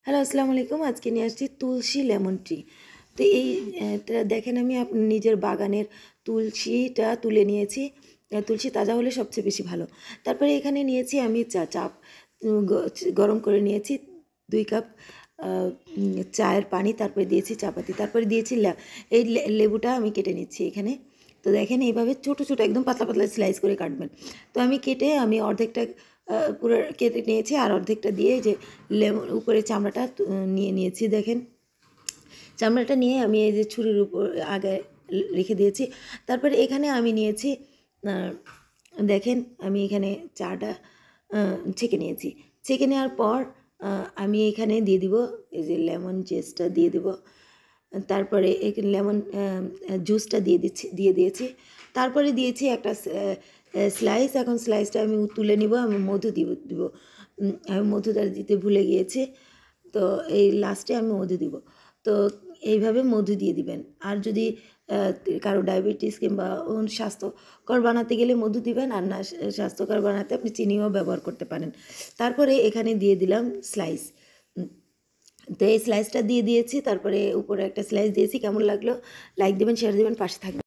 Hello, আসসালামু আলাইকুম। আজকে নিয়ে আসছি তুলসী লেমন টি। তো এইটা দেখেন, আমি নিজের বাগানের তুলসীটা তুলে নিয়েছি। তুলসী তাজা হলে সবচেয়ে বেশি ভালো। তারপরে এখানে নিয়েছি আমি গরম করে নিয়েছি 2 কাপ চায়ের পানি। তারপরে দিয়েছি চাপাতি, তারপরে দিয়েছি এই লেবুটা আমি কেটে নিচ্ছি এখানে। তো দেখেন, এইভাবে ছোটো ছোটো একদম পাতলা পাতলা স্লাইস করে কাটবেন। তো আমি কেটে অর্ধেকটা পুরো কেটে নিয়েছি, আর অর্ধেকটা দিয়ে যে লেমন উপরে চামড়াটা নিয়ে নিয়েছি। দেখেন, চামড়াটা নিয়ে আমি এই যে ছুরির উপর আগে রেখে দিয়েছি। তারপরে এখানে আমি নিয়েছি, দেখেন আমি এখানে চাটা ছেঁকে নিয়েছি। ছেঁকে নেওয়ার পর আমি এখানে দিয়ে দিব এই যে লেমন জেসটা দিয়ে দিব। তারপরে এখানে লেমন জুসটা দিয়ে দিয়েছি। তারপরে দিয়েছি একটা স্লাইস। এখন স্লাইসটা আমি তুলে নিব, আমি মধু দিব। আমি মধুটা দিতে ভুলে গিয়েছি, তো এই লাস্টে আমি মধু দিব। তো এইভাবে মধু দিয়ে দিবেন। আর যদি কারো ডায়াবেটিস কিংবা স্বাস্থ্যকর বানাতে গেলে মধু দিবেন, আর না স্বাস্থ্যকর বানাতে আপনি চিনিও ব্যবহার করতে পারেন। তারপরে এখানে দিয়ে দিলাম স্লাইস। তো এই স্লাইসটা দিয়ে দিয়েছি, তারপরে উপরে একটা স্লাইস দিয়েছি। কেমন লাগলো লাইক দেবেন, শেয়ার দেবেন, পাশে থাকবেন।